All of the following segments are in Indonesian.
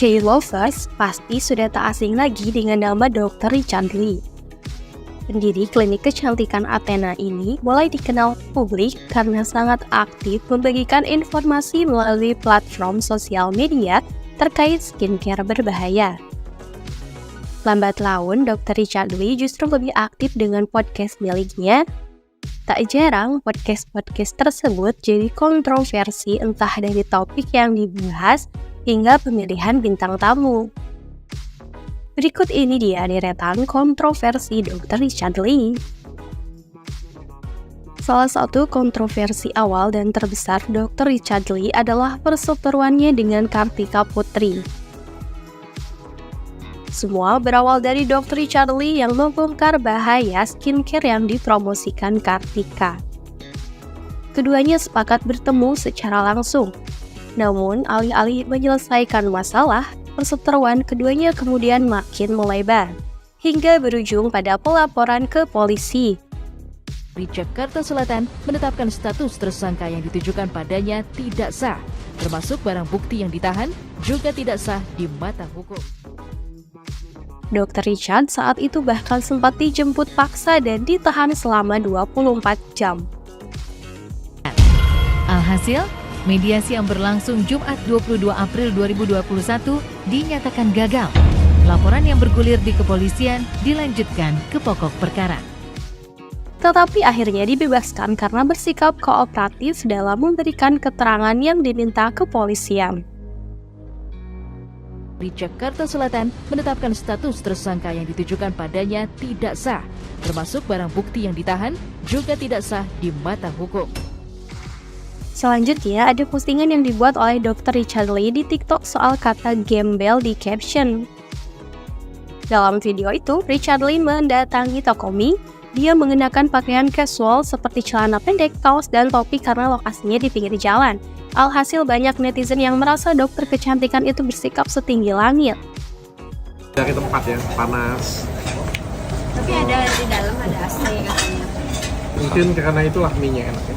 K-lovers pasti sudah tak asing lagi dengan nama Dr. Richard Lee. Pendiri klinik kecantikan Athena ini mulai dikenal publik karena sangat aktif membagikan informasi melalui platform sosial media terkait skincare berbahaya. Lambat laun, Dr. Richard Lee justru lebih aktif dengan podcast miliknya. Tak jarang, podcast tersebut jadi kontroversi entah dari topik yang dibahas hingga pemilihan bintang tamu. Berikut ini dia deretan kontroversi Dr. Richard Lee. Salah satu kontroversi awal dan terbesar Dr. Richard Lee adalah perseteruannya dengan Kartika Putri. Semua berawal dari Dr. Richard Lee yang membongkar bahaya skincare yang dipromosikan Kartika. Keduanya sepakat bertemu secara langsung. Namun, alih-alih menyelesaikan masalah, perseteruan keduanya kemudian makin melebar, hingga berujung pada pelaporan ke polisi. Di Jakarta Selatan menetapkan status tersangka yang ditujukan padanya tidak sah, termasuk barang bukti yang ditahan juga tidak sah di mata hukum. Dr. Richard saat itu bahkan sempat dijemput paksa dan ditahan selama 24 jam. Alhasil, mediasi yang berlangsung Jumat 22 April 2021 dinyatakan gagal. Laporan yang bergulir di kepolisian dilanjutkan ke pokok perkara. Tetapi akhirnya dibebaskan karena bersikap kooperatif dalam memberikan keterangan yang diminta kepolisian. Di Jakarta Selatan menetapkan status tersangka yang ditujukan padanya tidak sah, termasuk barang bukti yang ditahan juga tidak sah di mata hukum. Selanjutnya, ada postingan yang dibuat oleh Dr. Richard Lee di TikTok soal kata gembel di caption. Dalam video itu, Richard Lee mendatangi toko mie. Dia mengenakan pakaian casual seperti celana pendek, kaos, dan topi karena lokasinya di pinggir jalan. Alhasil banyak netizen yang merasa dokter kecantikan itu bersikap setinggi langit. Dari tempat ya, panas. Tapi ada di dalam ada AC katanya. Mungkin karena itulah mie-nya enak ya.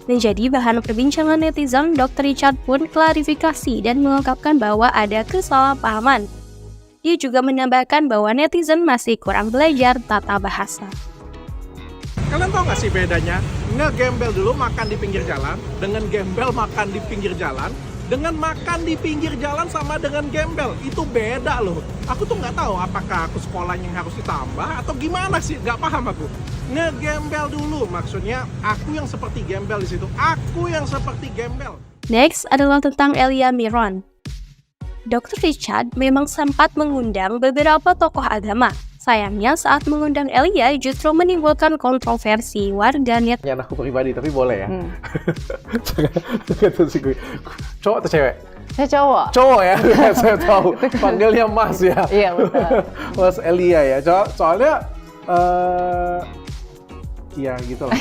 Menjadi bahan perbincangan netizen, Dr. Richard pun klarifikasi dan mengungkapkan bahwa ada kesalahpahaman. Dia juga menambahkan bahwa netizen masih kurang belajar tata bahasa. Kalian tau gak sih bedanya? Ngegembel dulu makan di pinggir jalan, dengan gembel makan di pinggir jalan, dengan makan di pinggir jalan sama dengan gembel. Itu beda loh. Aku tuh gak tahu apakah aku sekolahnya yang harus ditambah atau gimana sih, gak paham aku. Ngegembel dulu, maksudnya aku yang seperti gembel di situ. Aku yang seperti gembel. Next adalah tentang Elia Miron. Dr. Richard memang sempat mengundang beberapa tokoh agama. Sayangnya saat mengundang Elia justru menimbulkan kontroversi warganet. Yang aku pribadi, tapi boleh ya? Cowok atau cewek? Saya cowok. Cowok ya, saya tahu. Panggilnya Mas ya. Iya betul. Mas Elia ya. Soalnya, ya gitu lah.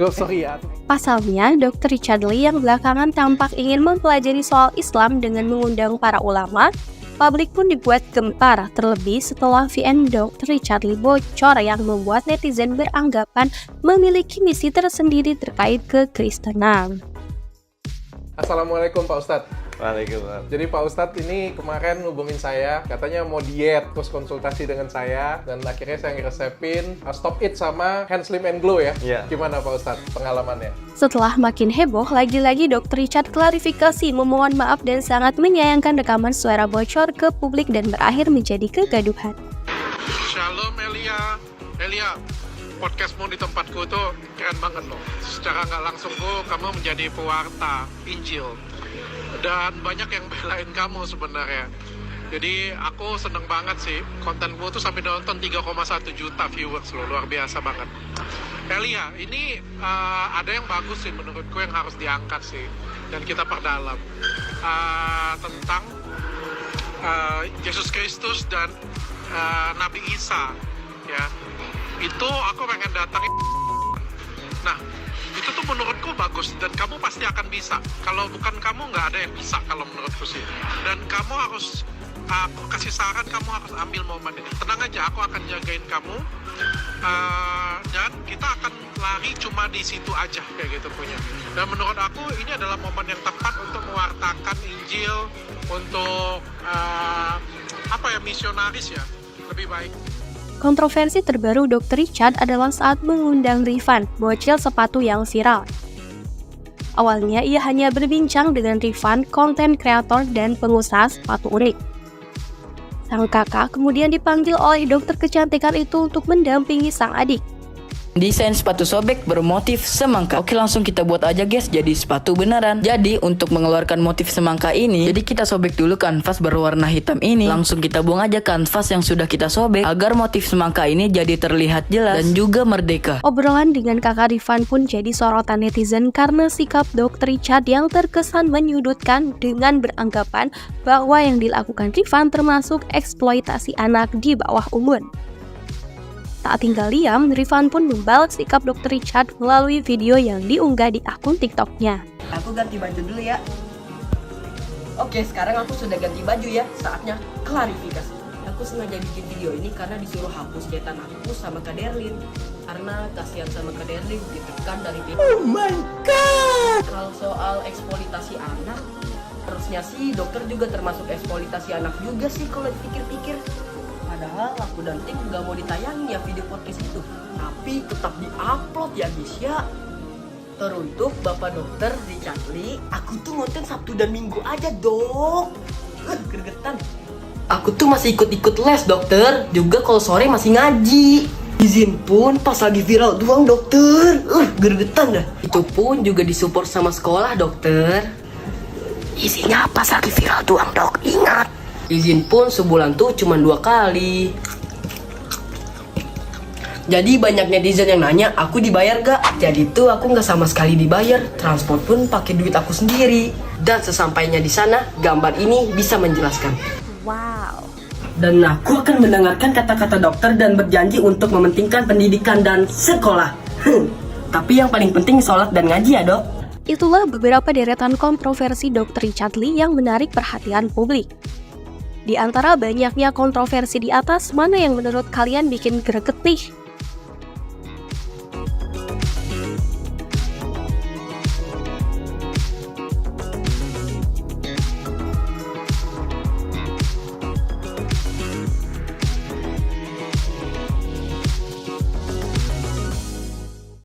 Sorry ya. Pasalnya, Dr. Richard Lee yang belakangan tampak ingin mempelajari soal Islam dengan mengundang para ulama, publik pun dibuat gempar, terlebih setelah VN Dr. Richard Lee bocor yang membuat netizen beranggapan memiliki misi tersendiri terkait kekristenan. Assalamualaikum Pak Ustadz. Waalaikumsalam. Jadi Pak Ustadz ini kemarin hubungin saya, katanya mau diet, terus konsultasi dengan saya, dan akhirnya saya ngeresepin Stop It sama Hand Slim and Glow ya. Iya. Gimana Pak Ustadz pengalamannya? Setelah makin heboh, lagi-lagi Dr. Richard klarifikasi, memohon maaf dan sangat menyayangkan rekaman suara bocor ke publik dan berakhir menjadi kegaduhan. Shalom Elia. Elia, podcastmu di tempatku tuh keren banget loh. Secara nggak langsung kamu menjadi pewarta Injil. Dan banyak yang belain kamu sebenarnya. Jadi aku seneng banget sih. Kontenmu tuh sampai nonton 3,1 juta viewers loh. Luar biasa banget. Elia, ini ada yang bagus sih menurutku yang harus diangkat sih. Dan kita perdalam. Tentang Yesus Kristus dan Nabi Isa. Ya, itu aku pengen datangin. Nah, itu tuh menurutku bagus dan kamu pasti akan bisa. Kalau bukan kamu nggak ada yang bisa kalau menurutku sih. Dan kamu harus, aku kasih saran, kamu harus ambil momen ini. Tenang aja, aku akan jagain kamu. dan kita akan lari cuma di situ aja kayak gitu punya. Dan menurut aku ini adalah momen yang tepat untuk mewartakan Injil untuk misionaris ya, lebih baik. Kontroversi terbaru Dr. Richard adalah saat mengundang Rifan, bocil sepatu yang viral. Awalnya ia hanya berbincang dengan Rifan, konten kreator dan pengusaha sepatu unik. Sang kakak kemudian dipanggil oleh dokter kecantikan itu untuk mendampingi sang adik. Desain sepatu sobek bermotif semangka. Oke, langsung kita buat aja guys, jadi sepatu beneran. Jadi untuk mengeluarkan motif semangka ini, jadi kita sobek dulu kanvas berwarna hitam ini. Langsung kita buang aja kanvas yang sudah kita sobek agar motif semangka ini jadi terlihat jelas dan juga merdeka. Obrolan dengan kakak Rifan pun jadi sorotan netizen karena sikap Dr. Richard yang terkesan menyudutkan dengan beranggapan bahwa yang dilakukan Rifan termasuk eksploitasi anak di bawah umur. Tak tinggal diam, Rifan pun membalas sikap Dr. Richard melalui video yang diunggah di akun TikTok-nya. Aku ganti baju dulu ya. Oke, sekarang aku sudah ganti baju ya. Saatnya klarifikasi. Aku sengaja bikin video ini karena disuruh hapus cetan aku sama Kak Derlin. Karena kasihan sama Kak Derlin ditekan dari video. Oh my god! Kalau soal eksploitasi anak, harusnya sih dokter juga termasuk eksploitasi anak juga sih kalau dipikir-pikir. Padahal aku dan tim gak mau ditayangin ya video podcast itu, tapi tetap di-upload ya guys ya. Teruntuk Bapak Dokter Richard Lee, aku tuh ngonten Sabtu dan Minggu aja dok. Gregetan. Aku tuh masih ikut-ikut les dokter, juga kalau sore masih ngaji. Izin pun pas lagi viral doang dokter. Gregetan dah. Itu pun juga disupport sama sekolah dokter. Izinnya pas lagi viral doang dok, ingat. Izin pun sebulan tuh cuma 2 kali. Jadi banyak netizen yang nanya aku dibayar gak? Jadi tuh aku gak sama sekali dibayar. Transport pun pakai duit aku sendiri. Dan sesampainya di sana, gambar ini bisa menjelaskan. Wow. Dan aku akan mendengarkan kata-kata dokter dan berjanji untuk mementingkan pendidikan dan sekolah. Tapi yang paling penting sholat dan ngaji ya dok. Itulah beberapa deretan kontroversi Dr. Richard Lee yang menarik perhatian publik. Di antara banyaknya kontroversi di atas, mana yang menurut kalian bikin greget nih?